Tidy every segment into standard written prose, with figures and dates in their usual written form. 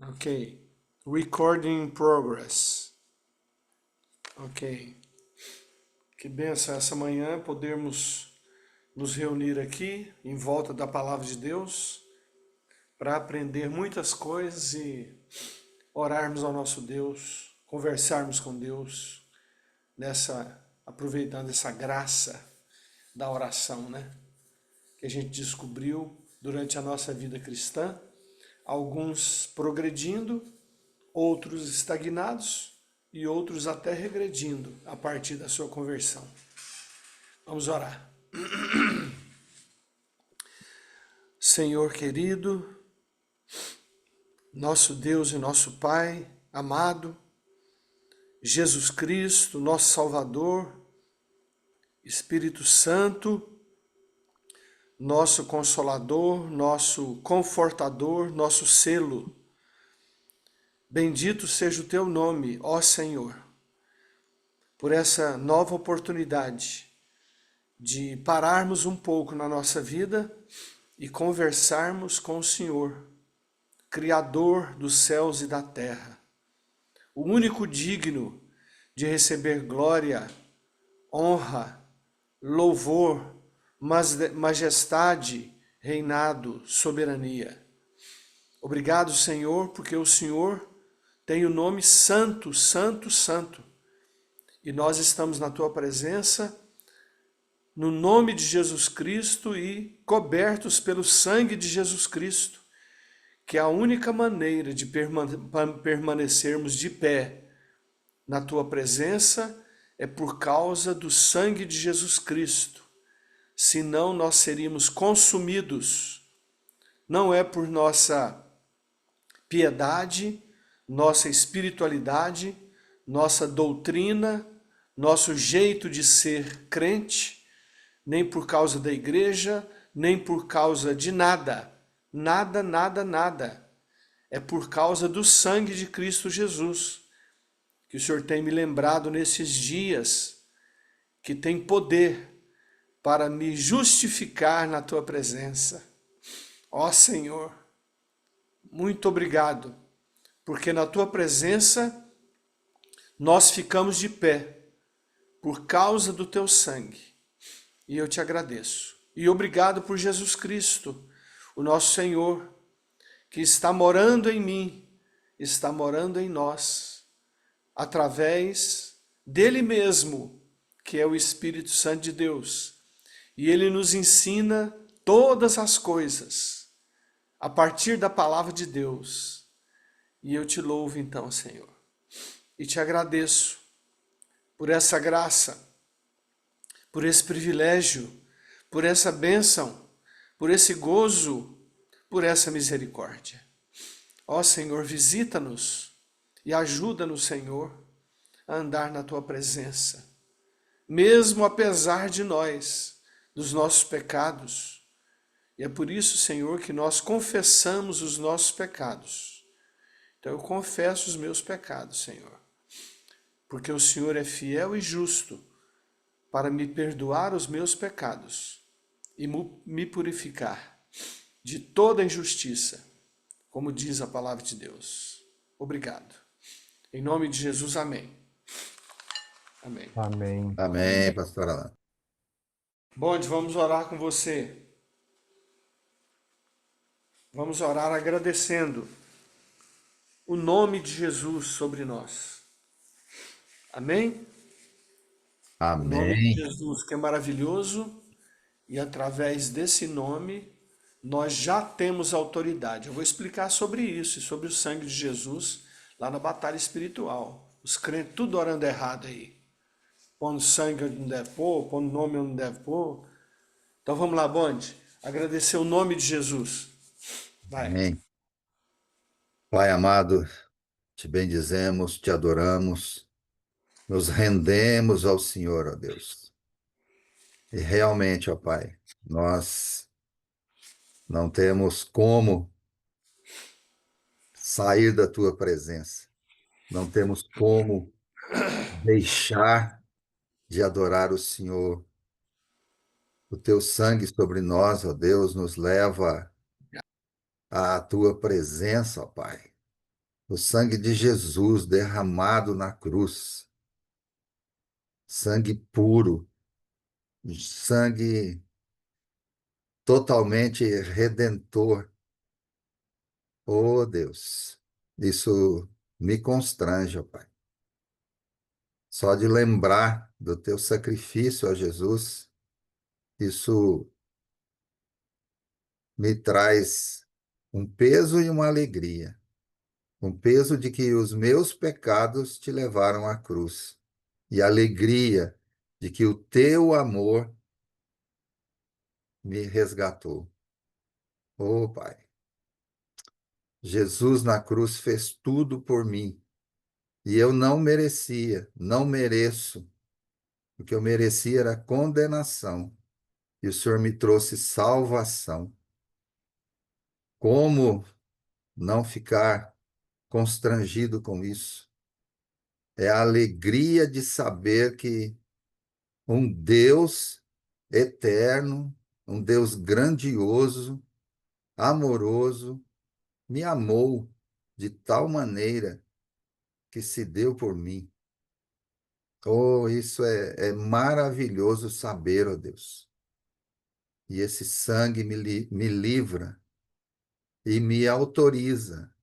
Ok. Recording in progress. Ok. Que benção essa manhã podermos nos reunir aqui em volta da palavra de Deus para aprender muitas coisas e orarmos ao nosso Deus, conversarmos com Deus aproveitando essa graça da oração, né? Que a gente descobriu durante a nossa vida cristã, alguns progredindo, outros estagnados e outros até regredindo a partir da sua conversão. Vamos orar. Senhor querido, nosso Deus e nosso Pai amado, Jesus Cristo, nosso Salvador, Espírito Santo, nosso Consolador, nosso Confortador, nosso selo. Bendito seja o teu nome, ó Senhor, por essa nova oportunidade de pararmos um pouco na nossa vida e conversarmos com o Senhor, Criador dos céus e da terra, o único digno de receber glória, honra, louvor, majestade, reinado, soberania. Obrigado, Senhor, porque o Senhor tem o nome santo, santo, santo. E nós estamos na tua presença, no nome de Jesus Cristo e cobertos pelo sangue de Jesus Cristo, que é a única maneira de permanecermos de pé na tua presença é por causa do sangue de Jesus Cristo. Senão nós seríamos consumidos. Não é por nossa piedade, nossa espiritualidade, nossa doutrina, nosso jeito de ser crente, nem por causa da igreja, nem por causa de nada. Nada, nada, nada. É por causa do sangue de Cristo Jesus, que o Senhor tem me lembrado nesses dias, que tem poder para me justificar na tua presença. Ó Senhor, muito obrigado, porque na tua presença nós ficamos de pé por causa do teu sangue. E eu te agradeço. E obrigado por Jesus Cristo, o nosso Senhor, que está morando em mim, está morando em nós, através dele mesmo, que é o Espírito Santo de Deus. E ele nos ensina todas as coisas, a partir da palavra de Deus. E eu te louvo então, Senhor. E te agradeço por essa graça, por esse privilégio, por essa bênção, por esse gozo, por essa misericórdia. Ó Senhor, visita-nos e ajuda-nos, Senhor, a andar na tua presença, mesmo apesar de nós, dos nossos pecados. E é por isso, Senhor, que nós confessamos os nossos pecados. Então eu confesso os meus pecados, Senhor, porque o Senhor é fiel e justo para me perdoar os meus pecados e me purificar de toda injustiça, como diz a palavra de Deus. Obrigado. Em nome de Jesus, amém. Amém. Amém. Amém, pastor Alan. Bonde, vamos orar com você. Vamos orar agradecendo o nome de Jesus sobre nós. Amém? O nome de Amém. Jesus, que é maravilhoso, e através desse nome nós já temos autoridade. Eu vou explicar sobre isso e sobre o sangue de Jesus lá na batalha espiritual. Os crentes tudo orando errado aí. Pondo sangue onde não deve pôr, pondo nome onde não deve pôr. Então vamos lá, Bonde. Agradecer o nome de Jesus. Vai. Amém. Pai amado, te bendizemos, te adoramos, nos rendemos ao Senhor, ó Deus. E realmente, ó Pai, nós não temos como sair da tua presença, não temos como deixar de adorar o Senhor. O teu sangue sobre nós, ó Deus, nos leva à tua presença, ó Pai. O sangue de Jesus derramado na cruz, sangue puro, sangue totalmente redentor. Oh, Deus, isso me constrange, ó Pai. Só de lembrar do teu sacrifício a Jesus, isso me traz um peso e uma alegria. Um peso de que os meus pecados te levaram à cruz, e a alegria de que o teu amor me resgatou. Oh, Pai, Jesus na cruz fez tudo por mim, e eu não merecia, não mereço. O que eu merecia era condenação, e o Senhor me trouxe salvação. Como não ficar constrangido com isso? É a alegria de saber que um Deus eterno, um Deus grandioso, amoroso, me amou de tal maneira que se deu por mim. Oh, isso é maravilhoso saber, ó Deus. E esse sangue me livra e me autoriza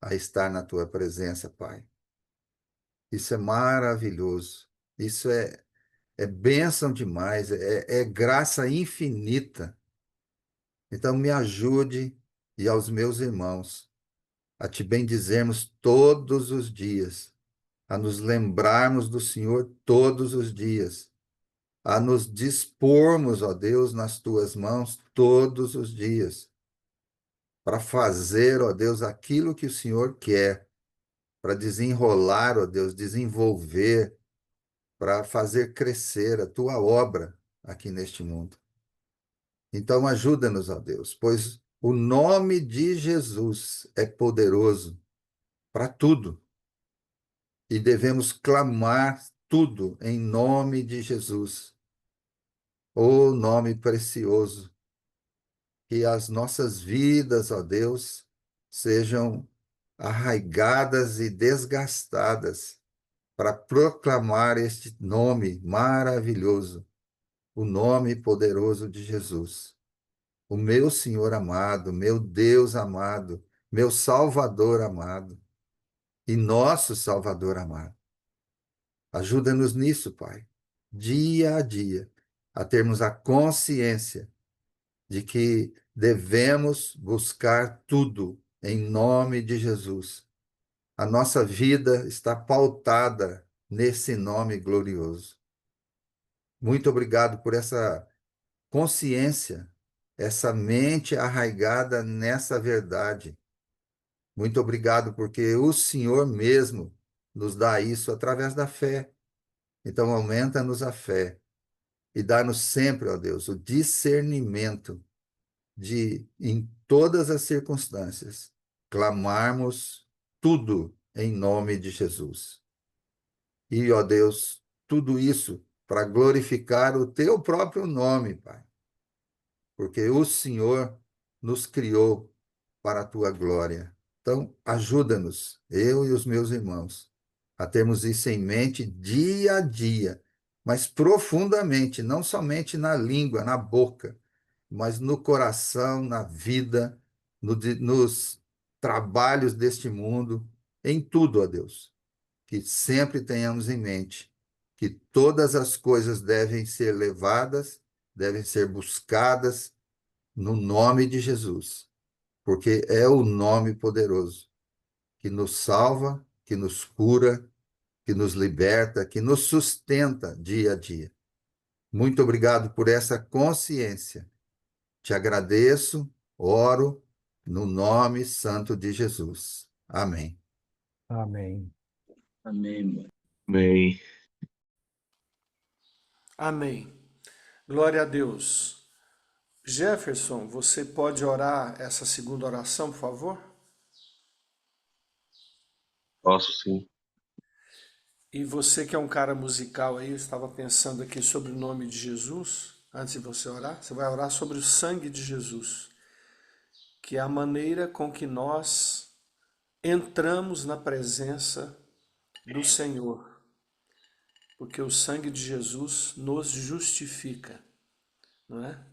a estar na tua presença, Pai. Isso é maravilhoso. Isso é bênção demais, é graça infinita. Então, me ajude e aos meus irmãos a te bendizermos todos os dias, a nos lembrarmos do Senhor todos os dias, a nos dispormos, ó Deus, nas tuas mãos todos os dias, para fazer, ó Deus, aquilo que o Senhor quer, para desenrolar, ó Deus, desenvolver, para fazer crescer a tua obra aqui neste mundo. Então, ajuda-nos, ó Deus, pois o nome de Jesus é poderoso para tudo e devemos clamar tudo em nome de Jesus. O nome precioso, que as nossas vidas, ó Deus, sejam arraigadas e desgastadas para proclamar este nome maravilhoso, o nome poderoso de Jesus. O meu Senhor amado, meu Deus amado, meu Salvador amado e nosso Salvador amado. Ajuda-nos nisso, Pai, dia a dia, a termos a consciência de que devemos buscar tudo em nome de Jesus. A nossa vida está pautada nesse nome glorioso. Muito obrigado por essa consciência, essa mente arraigada nessa verdade. Muito obrigado, porque o Senhor mesmo nos dá isso através da fé. Então, aumenta-nos a fé e dá-nos sempre, ó Deus, o discernimento de, em todas as circunstâncias, clamarmos tudo em nome de Jesus. E, ó Deus, tudo isso para glorificar o teu próprio nome, Pai, porque o Senhor nos criou para a tua glória. Então, ajuda-nos, eu e os meus irmãos, a termos isso em mente dia a dia, mas profundamente, não somente na língua, na boca, mas no coração, na vida, nos trabalhos deste mundo, em tudo, ó Deus. Que sempre tenhamos em mente que todas as coisas devem ser levadas, devem ser buscadas no nome de Jesus, porque é o nome poderoso que nos salva, que nos cura, que nos liberta, que nos sustenta dia a dia. Muito obrigado por essa consciência. Te agradeço, oro no nome santo de Jesus. Amém. Amém. Amém. Amém. Amém. Glória a Deus. Jefferson, você pode orar essa segunda oração, por favor? Posso sim. E você que é um cara musical aí, eu estava pensando aqui sobre o nome de Jesus, antes de você orar, você vai orar sobre o sangue de Jesus, que é a maneira com que nós entramos na presença do Senhor, porque o sangue de Jesus nos justifica, não é?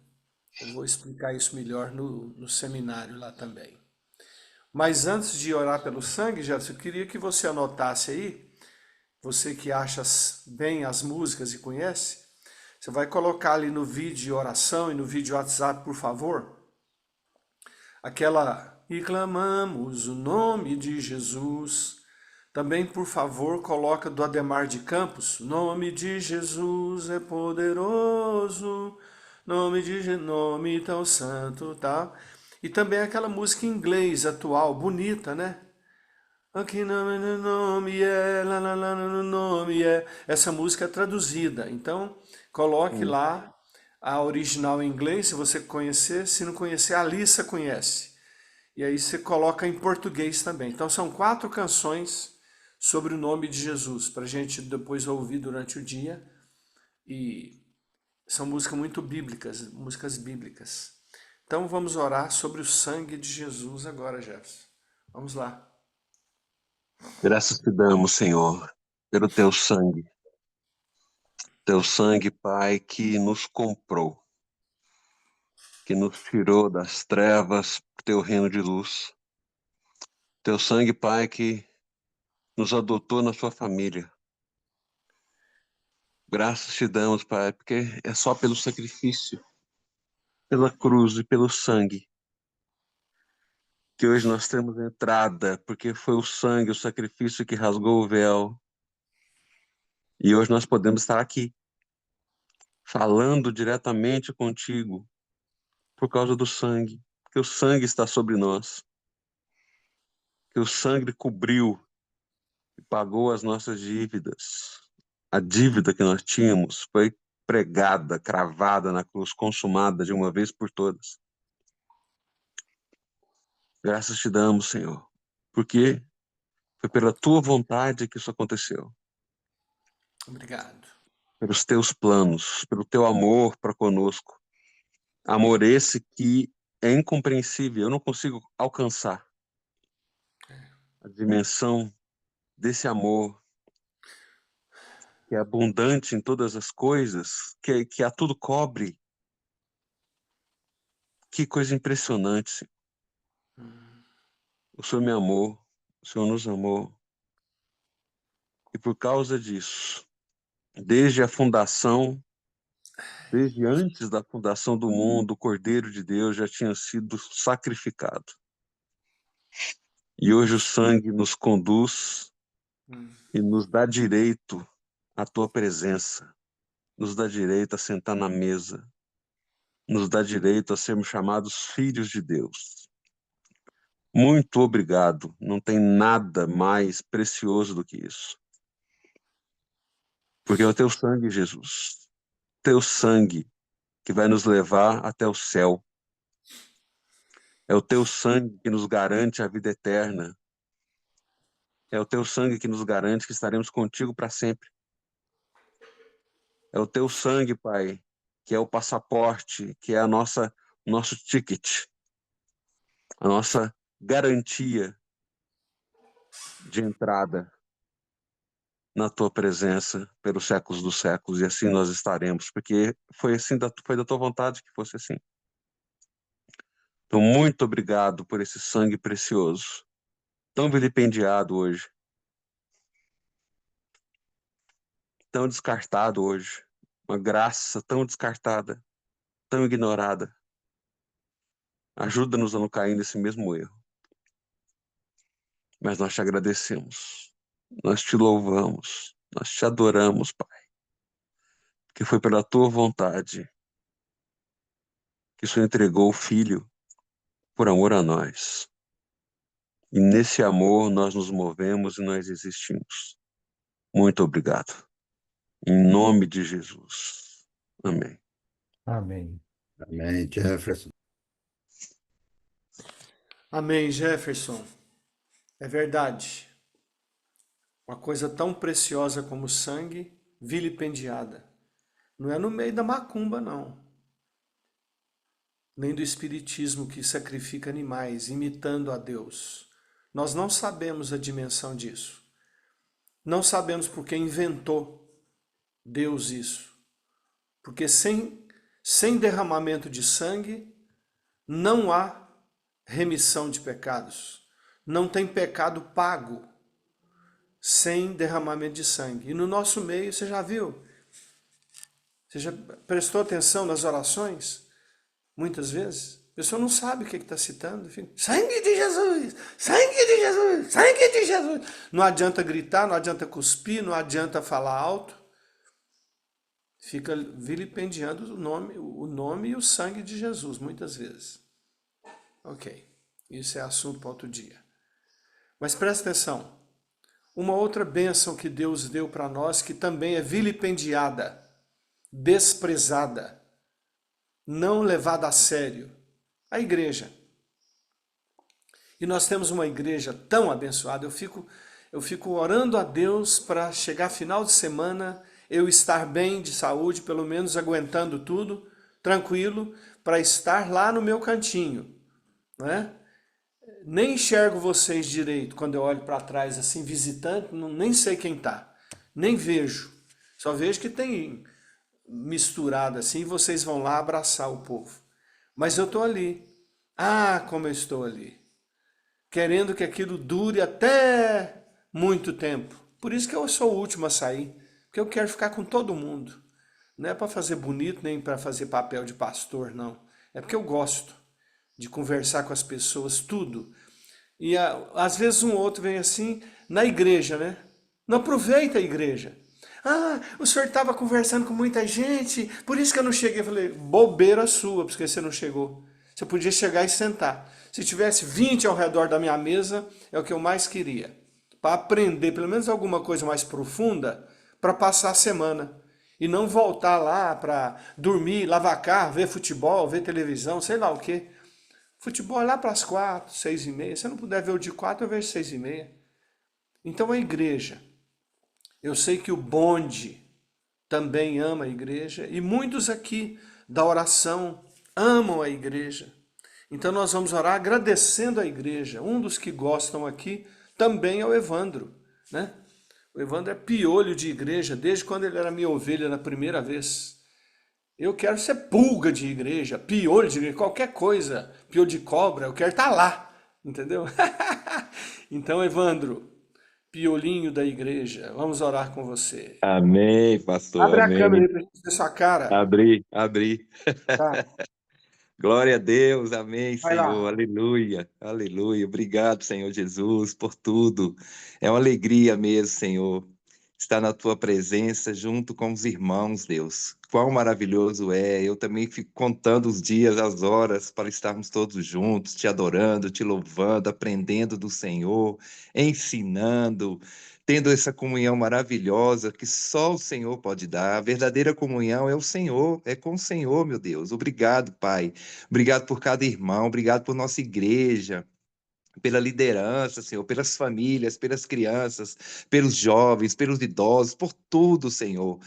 Eu vou explicar isso melhor no seminário lá também. Mas antes de orar pelo sangue, Gerson, eu queria que você anotasse aí, você que acha bem as músicas e conhece, você vai colocar ali no vídeo de oração e no vídeo WhatsApp, por favor, aquela "E clamamos o nome de Jesus". Também, por favor, coloca do Ademar de Campos, "Nome de Jesus é poderoso, nome tão santo", tá? E também aquela música em inglês atual, bonita, né? Aqui no nome é, lá, lá, lá, no nome é. Essa música é traduzida, então coloque Hum. lá a original em inglês, se você conhecer. Se não conhecer, a Alissa conhece. E aí você coloca em português também. Então são 4 canções sobre o nome de Jesus, para a gente depois ouvir durante o dia. E são músicas muito bíblicas, músicas bíblicas. Então vamos orar sobre o sangue de Jesus agora, Jefferson. Vamos lá. Graças te damos, Senhor, pelo teu sangue, Pai, que nos comprou, que nos tirou das trevas para o teu reino de luz. Teu sangue, Pai, que nos adotou na sua família. Graças te damos, Pai, porque é só pelo sacrifício, pela cruz e pelo sangue que hoje nós temos entrada, porque foi o sangue, o sacrifício que rasgou o véu. E hoje nós podemos estar aqui, falando diretamente contigo, por causa do sangue, que o sangue está sobre nós, que o sangue cobriu e pagou as nossas dívidas. A dívida que nós tínhamos foi pregada, cravada na cruz, consumada de uma vez por todas. Graças te damos, Senhor, porque foi pela tua vontade que isso aconteceu, Obrigado. pelos teus planos, pelo teu amor para conosco. Amor esse que é incompreensível, eu não consigo alcançar a dimensão desse amor que é abundante em todas as coisas, que a tudo cobre. Que coisa impressionante. O Senhor me amou, o Senhor nos amou. E por causa disso, desde a fundação, desde antes da fundação do mundo, o Cordeiro de Deus já tinha sido sacrificado. E hoje o sangue nos conduz e nos dá direito à tua presença, nos dá direito a sentar na mesa, nos dá direito a sermos chamados filhos de Deus. Muito obrigado. Não tem nada mais precioso do que isso. Porque é o teu sangue, Jesus. Teu sangue que vai nos levar até o céu. É o teu sangue que nos garante a vida eterna. É o teu sangue que nos garante que estaremos contigo para sempre. É o teu sangue, Pai, que é o passaporte, que é o nosso ticket, a nossa garantia de entrada na tua presença pelos séculos dos séculos, e assim nós estaremos, porque foi assim, foi da tua vontade que fosse assim. Então, muito obrigado por esse sangue precioso, tão vilipendiado hoje, tão descartado hoje, uma graça tão descartada, tão ignorada. Ajuda-nos a não cair nesse mesmo erro. Mas nós te agradecemos, nós te louvamos, nós te adoramos, Pai, que foi pela tua vontade que o Senhor entregou o Filho por amor a nós. E nesse amor nós nos movemos e nós existimos. Muito obrigado. Em nome de Jesus. Amém. Amém. Amém, Jefferson. Amém, Jefferson. É verdade. Uma coisa tão preciosa como o sangue, vilipendiada. Não é no meio da macumba, não. Nem do espiritismo que sacrifica animais, imitando a Deus. Nós não sabemos a dimensão disso. Não sabemos porque inventou Deus isso. Porque sem derramamento de sangue, não há remissão de pecados. Não tem pecado pago sem derramamento de sangue. E no nosso meio, você já viu? Você já prestou atenção nas orações? Muitas vezes. A pessoa não sabe o que está citando. Fica, sangue de Jesus! Sangue de Jesus! Sangue de Jesus! Não adianta gritar, não adianta cuspir, não adianta falar alto. Fica vilipendiando o nome e o sangue de Jesus, muitas vezes. Ok, isso é assunto para outro dia. Mas presta atenção. Uma outra bênção que Deus deu para nós, que também é vilipendiada, desprezada, não levada a sério, a igreja. E nós temos uma igreja tão abençoada, eu fico orando a Deus para chegar final de semana, eu estar bem de saúde, pelo menos aguentando tudo, tranquilo, para estar lá no meu cantinho, né? Nem enxergo vocês direito quando eu olho para trás assim, visitante, nem sei quem tá, nem vejo, só vejo que tem misturado assim, e vocês vão lá abraçar o povo. Mas eu estou ali, como eu estou ali, querendo que aquilo dure até muito tempo. Por isso que eu sou o último a sair, porque eu quero ficar com todo mundo. Não é para fazer bonito, nem para fazer papel de pastor, não. É porque eu gosto de conversar com as pessoas, tudo. E às vezes um outro vem assim, na igreja, né? Não aproveita a igreja. O senhor estava conversando com muita gente, por isso que eu não cheguei. Eu falei, bobeira sua, porque você não chegou. Você podia chegar e sentar. Se tivesse 20 ao redor da minha mesa, é o que eu mais queria. Para aprender pelo menos alguma coisa mais profunda, para passar a semana. E não voltar lá para dormir, lavar carro, ver futebol, ver televisão, sei lá o quê. Futebol é lá para as 4, 6h30. Se eu não puder ver o de 4, eu vejo 6h30. Então a igreja, eu sei que o bonde também ama a igreja e muitos aqui da oração amam a igreja. Então nós vamos orar agradecendo a igreja. Um dos que gostam aqui também é o Evandro, né? O Evandro é piolho de igreja desde quando ele era minha ovelha na primeira vez. Eu quero ser pulga de igreja, piolho de igreja, qualquer coisa, piolho de cobra, eu quero estar lá, entendeu? Então, Evandro, piolinho da igreja, vamos orar com você. Amém, pastor, Abre a câmera amém. aí para gente ver sua cara. Abri, abri. Tá, Glória a Deus, amém, vai Senhor, lá. aleluia, aleluia. Obrigado, Senhor Jesus, por tudo. É uma alegria mesmo, Senhor, estar na tua presença junto com os irmãos, Deus. Quão maravilhoso é. Eu também fico contando os dias, as horas para estarmos todos juntos, te adorando, te louvando, aprendendo do Senhor, ensinando, tendo essa comunhão maravilhosa que só o Senhor pode dar. A verdadeira comunhão é o Senhor, é com o Senhor, meu Deus. Obrigado, Pai. Obrigado por cada irmão, obrigado por nossa igreja, pela liderança, Senhor, pelas famílias, pelas crianças, pelos jovens, pelos idosos, por tudo, Senhor.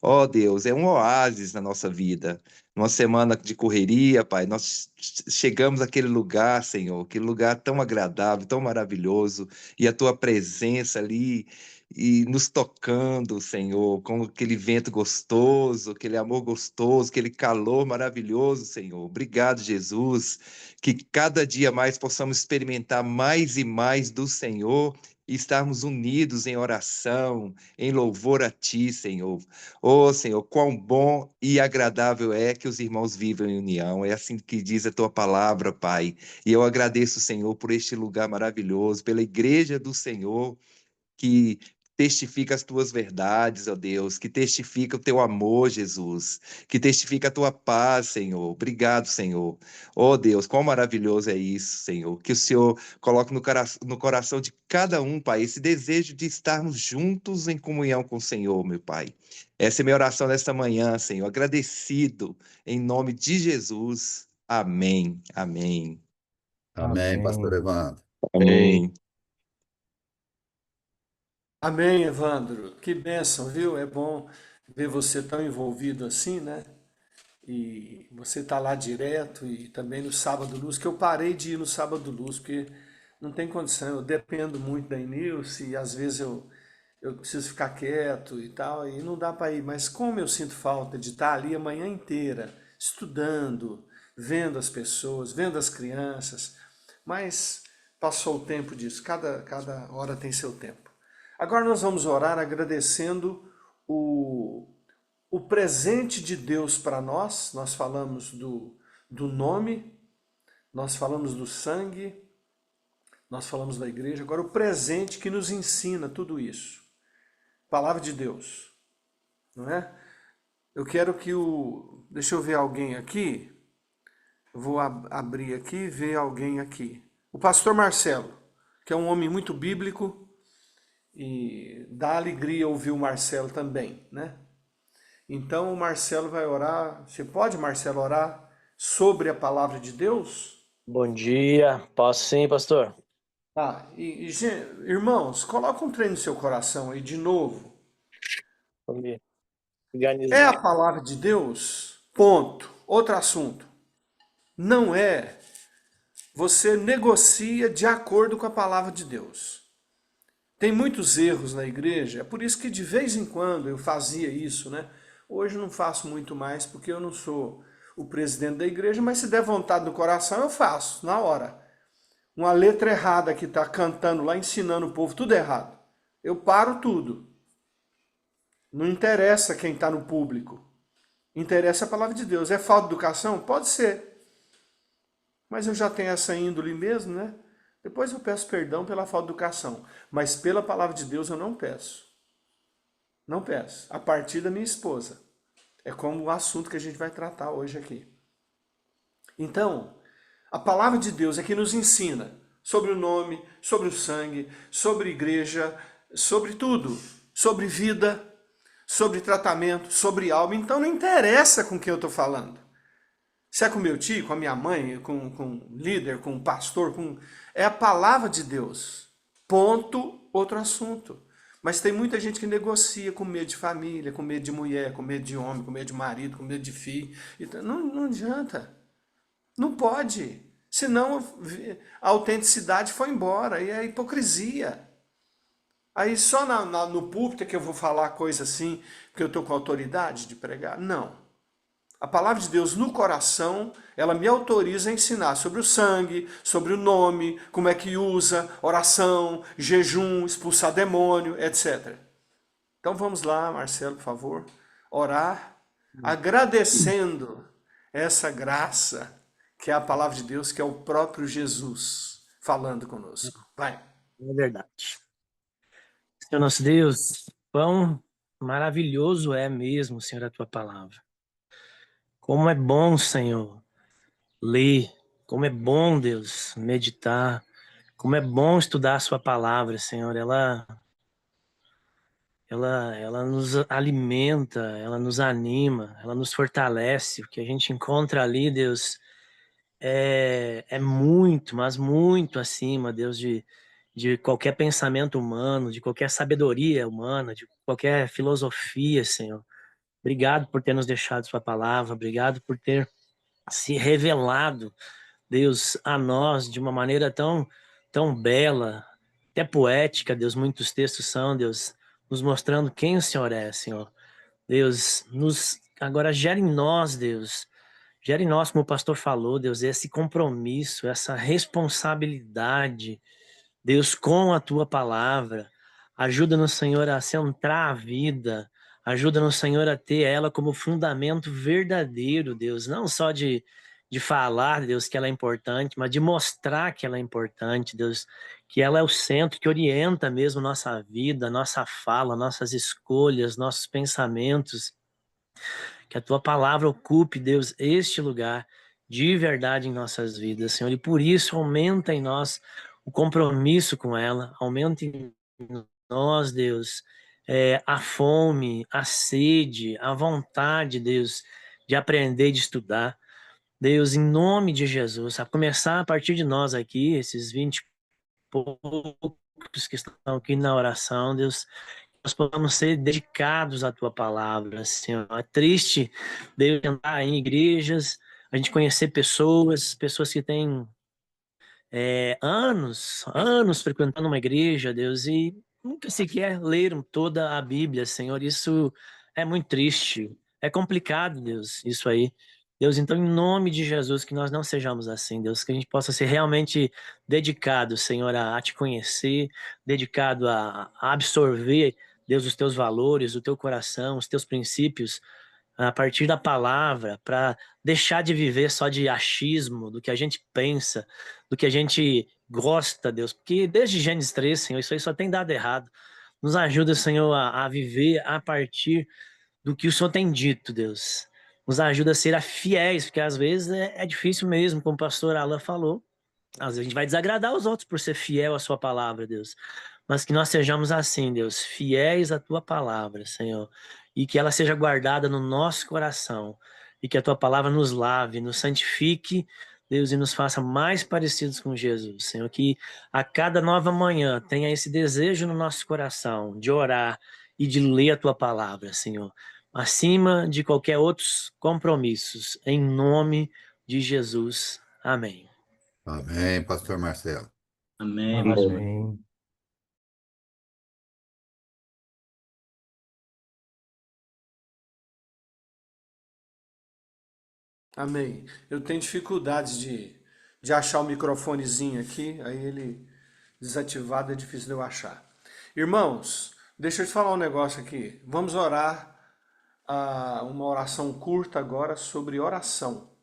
Ó Deus, é um oásis na nossa vida. Numa semana de correria, Pai, nós chegamos àquele lugar, Senhor, aquele lugar tão agradável, tão maravilhoso, e a Tua presença ali e nos tocando, Senhor, com aquele vento gostoso, aquele amor gostoso, aquele calor maravilhoso, Senhor. Obrigado, Jesus, que cada dia mais possamos experimentar mais e mais do Senhor e estarmos unidos em oração, em louvor a Ti, Senhor. Oh, Senhor, quão bom e agradável é que os irmãos vivam em união. É assim que diz a Tua palavra, Pai. E eu agradeço, Senhor, por este lugar maravilhoso, pela igreja do Senhor, que testifica as tuas verdades, ó Deus, que testifica o teu amor, Jesus, que testifica a tua paz, Senhor. Obrigado, Senhor. Ó Deus, quão maravilhoso é isso, Senhor. Que o Senhor coloque no coração de cada um, Pai, esse desejo de estarmos juntos em comunhão com o Senhor, meu Pai. Essa é minha oração nesta manhã, Senhor. Agradecido em nome de Jesus. Amém. Amém. Amém, pastor Amém. Evandro. Amém. Amém, Evandro. Que bênção, viu? É bom ver você tão envolvido assim, né? E você tá lá direto e também no Sábado Luz, que eu parei de ir no Sábado Luz, porque não tem condição, eu dependo muito da Inilce e às vezes eu preciso ficar quieto e tal, e não dá para ir. Mas como eu sinto falta de estar ali a manhã inteira, estudando, vendo as pessoas, vendo as crianças, mas passou o tempo disso, cada hora tem seu tempo. Agora nós vamos orar agradecendo o presente de Deus para nós. Nós falamos do nome, nós falamos do sangue, nós falamos da igreja. Agora o presente que nos ensina tudo isso. Palavra de Deus, não é? Eu quero que deixa eu ver alguém aqui. Eu vou abrir aqui e ver alguém aqui. O pastor Marcelo, que é um homem muito bíblico e dá alegria ouvir o Marcelo também, né? Então o Marcelo vai orar. Você pode, Marcelo, orar sobre a palavra de Deus? Bom dia, posso sim, pastor. Irmãos, coloca um trem no seu coração aí de novo. Vamos ver. É Organizar. a palavra de Deus? Ponto. Outro assunto. Não é. Você negocia de acordo com a palavra de Deus. Tem muitos erros na igreja, é por isso que de vez em quando eu fazia isso, né? Hoje não faço muito mais porque eu não sou o presidente da igreja, mas se der vontade no coração eu faço, na hora. Uma letra errada que está cantando lá, ensinando o povo tudo errado. Eu paro tudo. Não interessa quem está no público. Interessa a palavra de Deus. É falta de educação? Pode ser. Mas eu já tenho essa índole mesmo, né? Depois eu peço perdão pela falta de educação. Mas pela palavra de Deus eu não peço. Não peço. A partir da minha esposa. É como o assunto que a gente vai tratar hoje aqui. Então, a palavra de Deus é que nos ensina sobre o nome, sobre o sangue, sobre igreja, sobre tudo. Sobre vida, sobre tratamento, sobre alma. Então não interessa com quem eu estou falando. Se é com meu tio, com a minha mãe, com o líder, com o pastor, é a palavra de Deus. Ponto, outro assunto. Mas tem muita gente que negocia com medo de família, com medo de mulher, com medo de homem, com medo de marido, com medo de filho. Então, não adianta. Não pode. Senão a autenticidade foi embora e a hipocrisia. Aí só no púlpito é que eu vou falar coisa assim, porque eu estou com autoridade de pregar? Não. A palavra de Deus no coração, ela me autoriza a ensinar sobre o sangue, sobre o nome, como é que usa, oração, jejum, expulsar demônio, etc. Então vamos lá, Marcelo, por favor, orar, agradecendo essa graça, que é a palavra de Deus, que é o próprio Jesus falando conosco. Vai. É verdade. Senhor nosso Deus, quão maravilhoso é mesmo, Senhor, a tua palavra. Como é bom, Senhor, ler. Como é bom, Deus, meditar. Como é bom estudar a sua palavra, Senhor. Ela nos alimenta, ela nos anima, ela nos fortalece. O que a gente encontra ali, Deus, é muito, mas muito acima, Deus, de qualquer pensamento humano, de qualquer sabedoria humana, de qualquer filosofia, Senhor. Obrigado por ter nos deixado sua palavra, obrigado por ter se revelado, Deus, a nós de uma maneira tão bela, até poética, Deus. Muitos textos são, Deus, nos mostrando quem o Senhor é, Senhor. Deus, agora gera em nós, Deus, gera em nós, como o pastor falou, Deus, esse compromisso, essa responsabilidade, Deus, com a tua palavra. Ajuda-nos, Senhor, a centrar a vida. Ajuda-nos, Senhor, a ter ela como fundamento verdadeiro, Deus. Não só de falar, Deus, que ela é importante, mas de mostrar que ela é importante, Deus. Que ela é o centro que orienta mesmo nossa vida, nossa fala, nossas escolhas, nossos pensamentos. Que a tua palavra ocupe, Deus, este lugar de verdade em nossas vidas, Senhor. E por isso aumenta em nós o compromisso com ela, aumenta em nós, Deus, a fome, a sede, a vontade, Deus, de aprender, de estudar. Deus, em nome de Jesus, a começar a partir de nós aqui, esses 20 e poucos que estão aqui na oração, Deus, nós possamos ser dedicados à tua palavra, Senhor. É triste, Deus, entrar em igrejas, a gente conhecer pessoas que têm anos frequentando uma igreja, Deus, e nunca sequer leram toda a Bíblia, Senhor. Isso é muito triste, é complicado, Deus, isso aí. Deus, então, em nome de Jesus, que nós não sejamos assim, Deus, que a gente possa ser realmente dedicado, Senhor, a te conhecer, dedicado a absorver, Deus, os teus valores, o teu coração, os teus princípios, a partir da palavra, para deixar de viver só de achismo, do que a gente pensa, do que a gente gosta, Deus, porque desde Gênesis 3, Senhor, isso aí só tem dado errado. Nos ajuda, Senhor, a viver a partir do que o Senhor tem dito, Deus. Nos ajuda a ser fiéis, porque às vezes é difícil mesmo, como o pastor Alan falou. Às vezes a gente vai desagradar os outros por ser fiel à sua palavra, Deus. Mas que nós sejamos assim, Deus, fiéis à tua palavra, Senhor. E que ela seja guardada no nosso coração. E que a tua palavra nos lave, nos santifique, Deus, e nos faça mais parecidos com Jesus, Senhor. Que a cada nova manhã tenha esse desejo no nosso coração de orar e de ler a tua palavra, Senhor. Acima de qualquer outros compromissos. Em nome de Jesus. Amém. Amém, pastor Marcelo. Amém, pastor. Amém. Amém. Eu tenho dificuldades de achar o microfonezinho aqui, aí ele desativado é difícil de eu achar. Irmãos, deixa eu te falar um negócio aqui. Vamos orar uma oração curta agora sobre oração.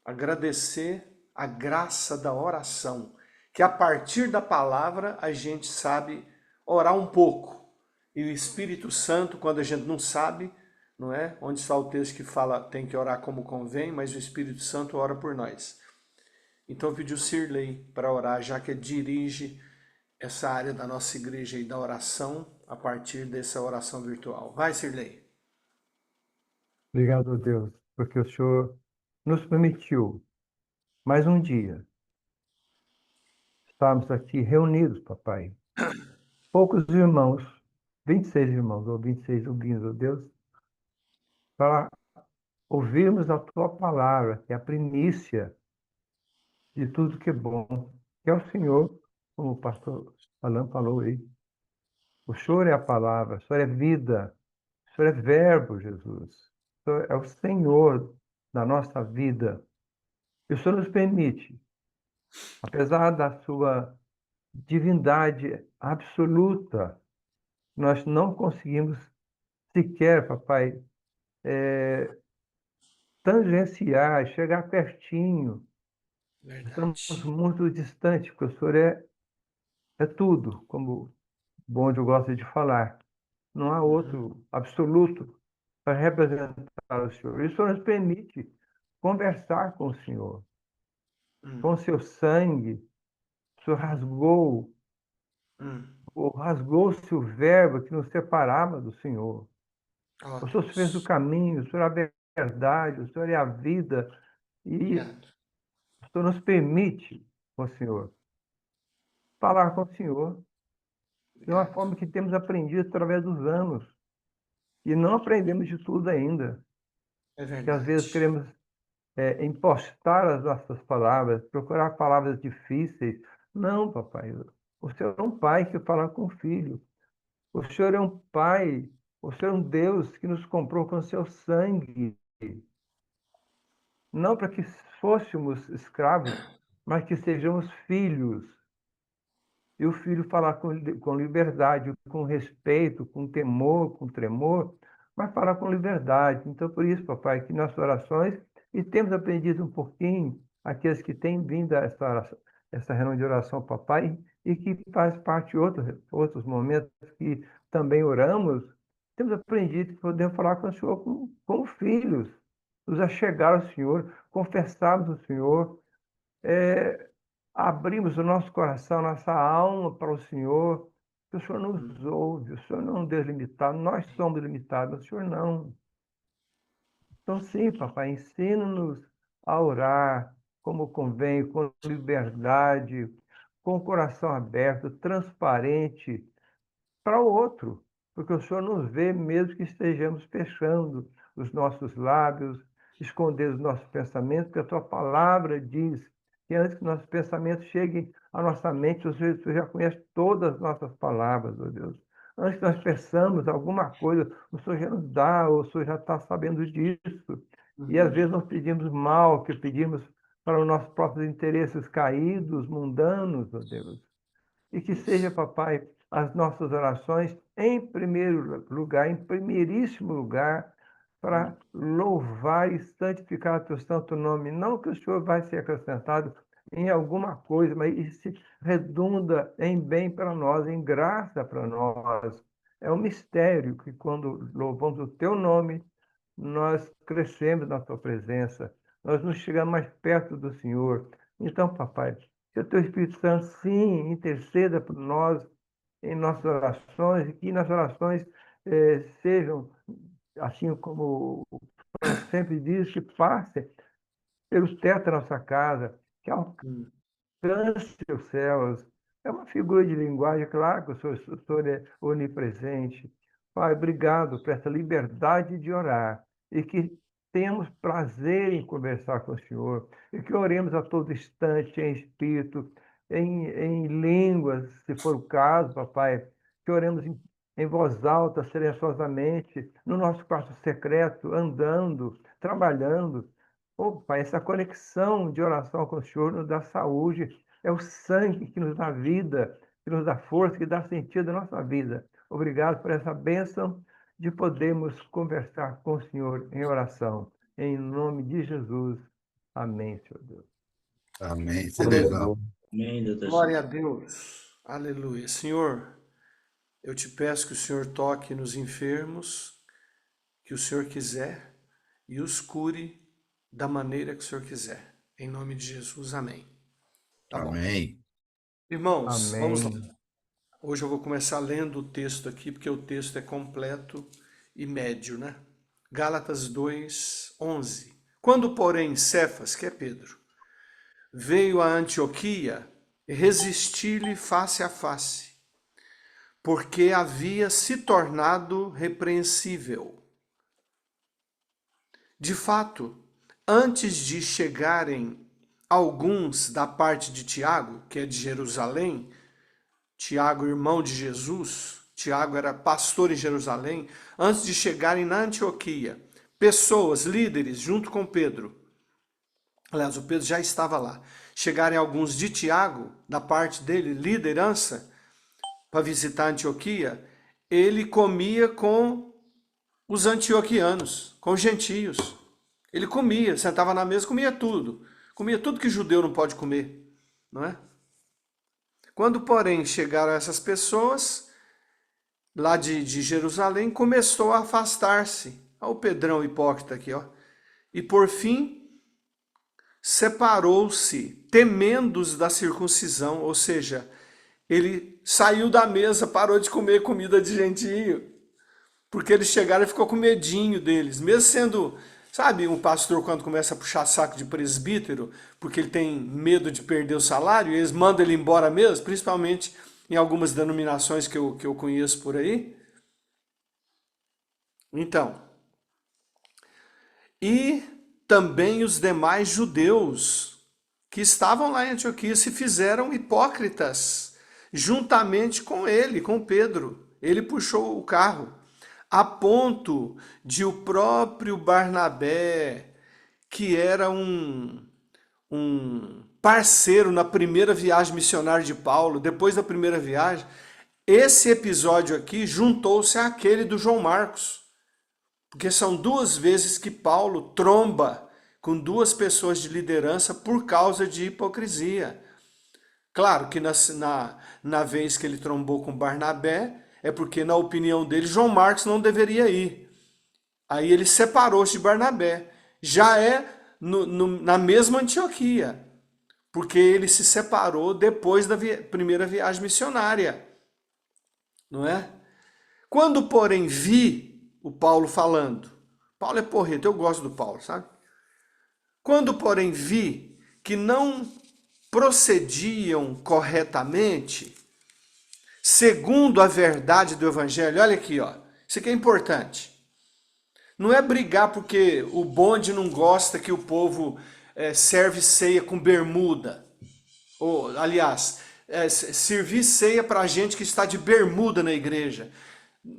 Agradecer a graça da oração, que a partir da palavra a gente sabe orar um pouco. E o Espírito Santo, quando a gente não sabe, não é? Onde está o texto que fala tem que orar como convém, mas o Espírito Santo ora por nós. Então eu pedi o Sirley para orar, já que ele dirige essa área da nossa igreja e da oração a partir dessa oração virtual. Vai, Sirley. Obrigado, Deus, porque o Senhor nos permitiu mais um dia estarmos aqui reunidos, papai. Poucos irmãos, 26 irmãos, ou 26 ouvindo, ó Deus, para ouvirmos a tua palavra, que é a primícia de tudo que é bom, que é o Senhor, como o pastor Alan falou aí. O Senhor é a palavra, o Senhor é vida, o Senhor é verbo, Jesus. O Senhor é o Senhor da nossa vida. E o Senhor nos permite, apesar da sua divindade absoluta, nós não conseguimos sequer, papai, tangenciar, chegar pertinho. Estamos Verdade. muito distantes, porque o Senhor é tudo, como o bonde gosta de falar. Não há outro absoluto para representar o Senhor. E o Senhor nos permite conversar com o Senhor. Com o seu sangue, o Senhor rasgou-se o verbo que nos separava do Senhor. Oh, O Senhor fez o caminho, o Senhor é a verdade, o Senhor é a vida. E obrigado. o Senhor nos permite, com o Senhor, falar com o Senhor de uma forma que temos aprendido através dos anos. E não aprendemos de tudo ainda. É Que às vezes verdade. queremos impostar as nossas palavras, procurar palavras difíceis. Não, papai. O Senhor é um pai que fala com o filho. O Senhor é um pai, o Senhor é um Deus que nos comprou com o seu sangue. Não para que fôssemos escravos, mas que sejamos filhos. E o filho falar com liberdade, com respeito, com temor, com tremor, mas falar com liberdade. Então, por isso, papai, que nossas orações, e temos aprendido um pouquinho, aqueles que têm vindo a essa reunião de oração, papai, e que faz parte de outros momentos que também oramos, temos aprendido que podemos falar com o Senhor como filhos, nos achegar ao Senhor, confessarmos o Senhor, abrimos o nosso coração, nossa alma para o Senhor, que o Senhor nos ouve, o Senhor não é um Deus limitado, nós somos limitados, o Senhor não. Então, sim, papai, ensina-nos a orar como convém, com liberdade, com o coração aberto, transparente para o outro, porque o Senhor nos vê mesmo que estejamos fechando os nossos lábios, escondendo os nossos pensamentos, porque a tua palavra diz que antes que nossos pensamentos cheguem à nossa mente, o Senhor já conhece todas as nossas palavras, ó Deus. Antes que nós peçamos alguma coisa, o Senhor já nos dá, o Senhor já está sabendo disso. E às vezes nós pedimos mal, que pedimos para os nossos próprios interesses caídos, mundanos, ó Deus. E que seja, papai, as nossas orações em primeiro lugar, em primeiríssimo lugar, para louvar e santificar o teu santo nome. Não que o Senhor vai ser acrescentado em alguma coisa, mas isso redunda em bem para nós, em graça para nós. É um mistério que quando louvamos o teu nome, nós crescemos na tua presença, nós nos chegamos mais perto do Senhor. Então, papai, que o teu Espírito Santo, sim, interceda por nós em nossas orações, e que nas orações sejam, assim como o Senhor sempre diz, que passe pelos tetos da nossa casa, que alcance os céus. É uma figura de linguagem, claro que o Senhor é onipresente. Pai, obrigado por essa liberdade de orar e que tenhamos prazer em conversar com o Senhor e que oremos a todo instante em espírito, em línguas, se for o caso, papai, que oremos em voz alta, silenciosamente, no nosso quarto secreto, andando, trabalhando. Oh, Pai, essa conexão de oração com o Senhor nos dá saúde, é o sangue que nos dá vida, que nos dá força, que dá sentido à nossa vida. Obrigado por essa bênção de podermos conversar com o Senhor em oração. Em nome de Jesus. Amém, Senhor Deus. Amém. Aleluia. Amém, doutor. Glória a Deus. Aleluia. Senhor, eu te peço que o Senhor toque nos enfermos, que o Senhor quiser, e os cure da maneira que o Senhor quiser. Em nome de Jesus, amém. Tá bom. Amém. Irmãos, vamos lá. Amém. Hoje eu vou começar lendo o texto aqui, porque o texto é completo e médio, né? Gálatas 2, 11. Quando, porém, Cefas, que é Pedro, veio a Antioquia, resisti-lhe face a face, porque havia se tornado repreensível. De fato, antes de chegarem alguns da parte de Tiago, que é de Jerusalém, Tiago, irmão de Jesus, Tiago era pastor em Jerusalém, antes de chegarem na Antioquia, pessoas, líderes, junto com Pedro, aliás, o Pedro já estava lá, chegarem alguns de Tiago, da parte dele, liderança, para visitar a Antioquia, ele comia com os antioquianos, com os gentios. Ele comia, sentava na mesa, comia tudo que judeu não pode comer, não é? Quando, porém, chegaram essas pessoas, lá de Jerusalém, começou a afastar-se. Olha o Pedrão hipócrita aqui, ó. E, por fim, separou-se, temendo-os da circuncisão, ou seja, ele saiu da mesa, parou de comer comida de gentio, porque eles chegaram e ficou com medinho deles, mesmo sendo, sabe, um pastor quando começa a puxar saco de presbítero, porque ele tem medo de perder o salário, e eles mandam ele embora mesmo, principalmente em algumas denominações que eu conheço por aí. Então, e também os demais judeus que estavam lá em Antioquia se fizeram hipócritas, juntamente com ele, com Pedro. Ele puxou o carro, a ponto de o próprio Barnabé, que era um parceiro na primeira viagem missionária de Paulo, depois da primeira viagem, esse episódio aqui juntou-se àquele do João Marcos, porque são duas vezes que Paulo tromba com duas pessoas de liderança por causa de hipocrisia. Claro que na vez que ele trombou com Barnabé, é porque, na opinião dele, João Marcos não deveria ir. Aí ele separou-se de Barnabé. Já é na mesma Antioquia, porque ele se separou depois da primeira viagem missionária. Não é? Quando, porém, vi o Paulo falando, Paulo é porreta, eu gosto do Paulo, sabe? Quando, porém, vi que não procediam corretamente, segundo a verdade do Evangelho, olha aqui, ó, isso aqui é importante. Não é brigar porque o bonde não gosta que o povo serve ceia com bermuda. Ou, aliás, servir ceia para gente que está de bermuda na igreja.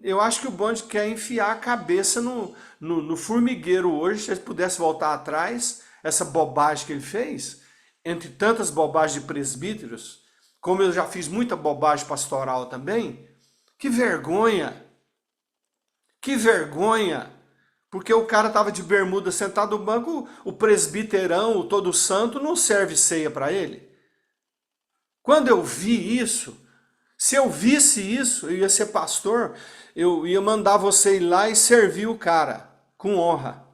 Eu acho que o bonde quer enfiar a cabeça no formigueiro hoje. Se ele pudesse voltar atrás, essa bobagem que ele fez, entre tantas bobagens de presbíteros, como eu já fiz muita bobagem pastoral também, que vergonha! Que vergonha! Porque o cara estava de bermuda sentado no banco, o presbiterão, o todo santo, não serve ceia para ele. Quando eu vi isso, se eu visse isso, eu ia ser pastor, eu ia mandar você ir lá e servir o cara, com honra.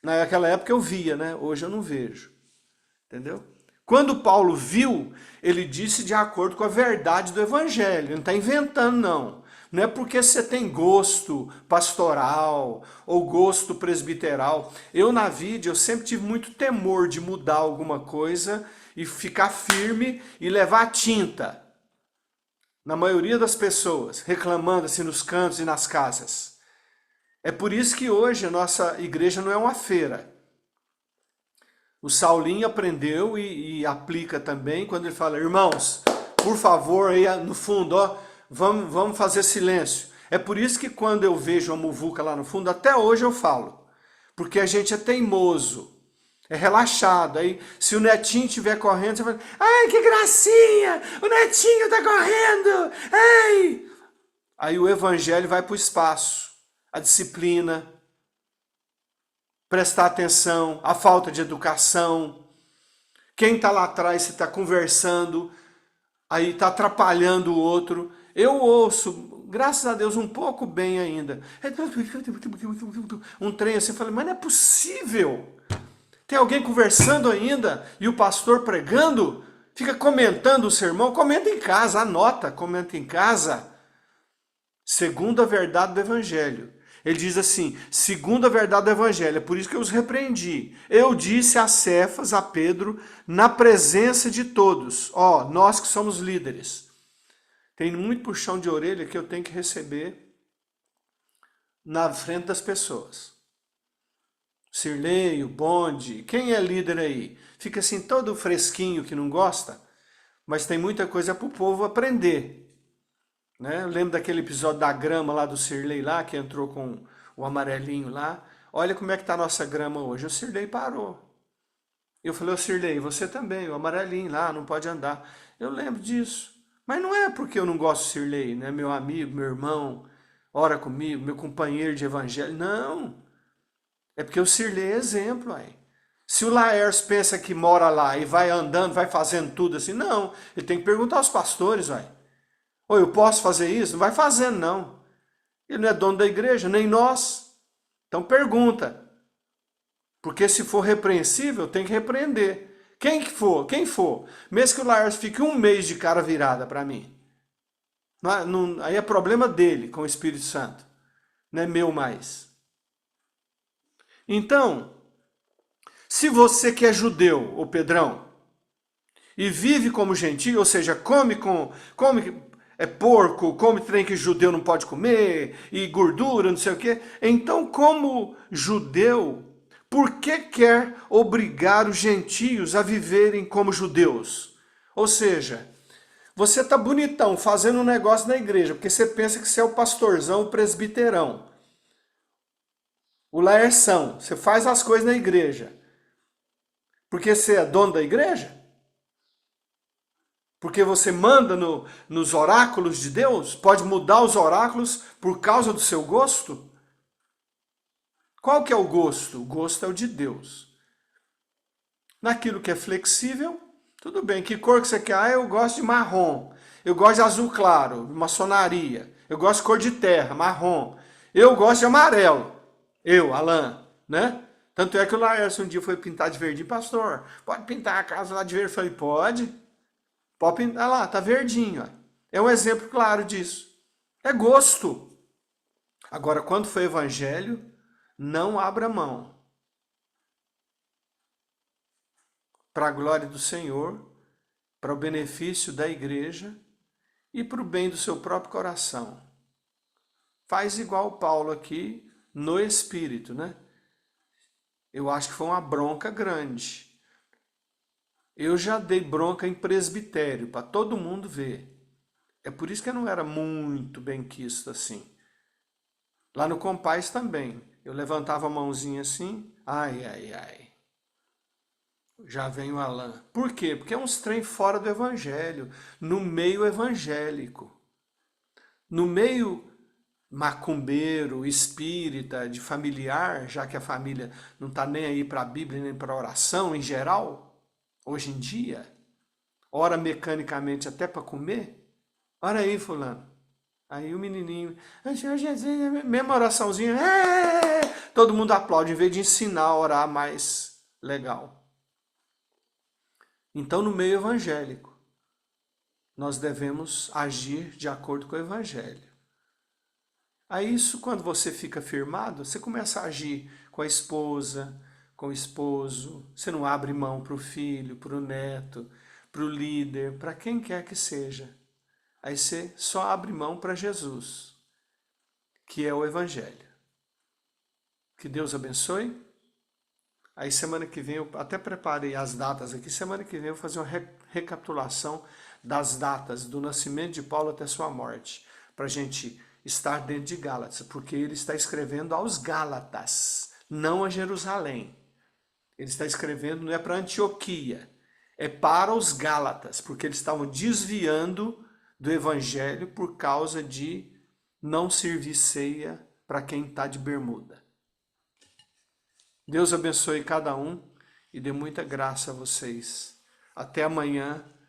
Naquela época eu via, né? Hoje eu não vejo. Entendeu? Quando Paulo viu, ele disse de acordo com a verdade do evangelho. Ele não está inventando, não. Não é porque você tem gosto pastoral ou gosto presbiteral. Eu, na vida, eu sempre tive muito temor de mudar alguma coisa e ficar firme e levar tinta na maioria das pessoas, reclamando assim nos cantos e nas casas. É por isso que hoje a nossa igreja não é uma feira. O Saulinho aprendeu e aplica também quando ele fala, irmãos, por favor, aí no fundo, ó, vamos fazer silêncio. É por isso que quando eu vejo a muvuca lá no fundo, até hoje eu falo, porque a gente é teimoso. É relaxado. Aí, se o netinho estiver correndo, você fala, ai, que gracinha! O netinho tá correndo! Ai! Aí o evangelho vai para o espaço. A disciplina, prestar atenção, a falta de educação. Quem está lá atrás, você está conversando, aí está atrapalhando o outro. Eu ouço, graças a Deus, um pouco bem ainda. Um trem assim, eu falei, mas não é possível! Tem alguém conversando ainda e o pastor pregando, fica comentando o sermão, comenta em casa, anota, comenta em casa. Segundo a verdade do evangelho. Ele diz assim, segundo a verdade do evangelho, é por isso que eu os repreendi. Eu disse a Cefas, a Pedro, na presença de todos, ó, nós que somos líderes. Tem muito puxão de orelha que eu tenho que receber na frente das pessoas. Sirlei, o bonde, quem é líder aí? Fica assim todo fresquinho que não gosta, mas tem muita coisa para o povo aprender. Né? Eu lembro daquele episódio da grama lá do Sirlei lá, que entrou com o amarelinho lá. Olha como é que está a nossa grama hoje. O Sirlei parou. Eu falei, ô Sirlei, você também, o amarelinho lá, não pode andar. Eu lembro disso. Mas não é porque eu não gosto do Sirlei, né? Meu amigo, meu irmão, ora comigo, meu companheiro de evangelho. Não. É porque o Sirlei é exemplo aí. Se o Laércio pensa que mora lá e vai andando, vai fazendo tudo assim, não. Ele tem que perguntar aos pastores, vai. Ou eu posso fazer isso? Não vai fazendo, não. Ele não é dono da igreja, nem nós. Então pergunta. Porque se for repreensível, tem que repreender. Quem for. Mesmo que o Laércio fique um mês de cara virada para mim. Aí é problema dele com o Espírito Santo. Não é meu mais. Então, se você que é judeu, ô Pedrão, e vive como gentio, ou seja, come porco, come trem que judeu não pode comer, e gordura, não sei o quê, então como judeu, por que quer obrigar os gentios a viverem como judeus? Ou seja, você tá bonitão fazendo um negócio na igreja, porque você pensa que você é o pastorzão, o presbiterão. O Laerção, você faz as coisas na igreja. Porque você é dono da igreja? Porque você manda nos oráculos de Deus? Pode mudar os oráculos por causa do seu gosto? Qual que é o gosto? O gosto é o de Deus. Naquilo que é flexível, tudo bem. Que cor que você quer? Ah, eu gosto de marrom. Eu gosto de azul claro, maçonaria. Eu gosto de cor de terra, marrom. Eu gosto de amarelo. Eu, Alan, né? Tanto é que o Laércio um dia foi pintar de verdinho. Pastor, pode pintar a casa lá de verde? Eu falei, pode. Pode pintar lá, tá verdinho. Ó. É um exemplo claro disso. É gosto. Agora, quando for evangelho, não abra mão. Para a glória do Senhor, para o benefício da igreja e para o bem do seu próprio coração. Faz igual Paulo aqui, no Espírito, né? Eu acho que foi uma bronca grande. Eu já dei bronca em presbitério, para todo mundo ver. É por isso que eu não era muito benquisto assim. Lá no Compaz também. Eu levantava a mãozinha assim, ai, ai, ai. Já vem o Alain. Por quê? Porque é uns trem fora do evangelho, no meio evangélico. No meio macumbeiro, espírita, de familiar, já que a família não está nem aí para a Bíblia, nem para a oração em geral, hoje em dia, ora mecanicamente até para comer. Ora aí, fulano. Aí o menininho, Senhor Jesus, mesma oraçãozinha, todo mundo aplaude, em vez de ensinar a orar mais legal. Então, no meio evangélico, nós devemos agir de acordo com o evangelho. Aí isso, quando você fica firmado, você começa a agir com a esposa, com o esposo, você não abre mão para o filho, para o neto, para o líder, para quem quer que seja. Aí você só abre mão para Jesus, que é o evangelho. Que Deus abençoe. Aí semana que vem, eu até preparei as datas aqui, semana que vem eu vou fazer uma recapitulação das datas do nascimento de Paulo até sua morte, para a gente estar dentro de Gálatas, porque ele está escrevendo aos Gálatas, não a Jerusalém. Ele está escrevendo, não é para Antioquia, é para os Gálatas, porque eles estavam desviando do evangelho por causa de não servir ceia para quem está de bermuda. Deus abençoe cada um e dê muita graça a vocês. Até amanhã,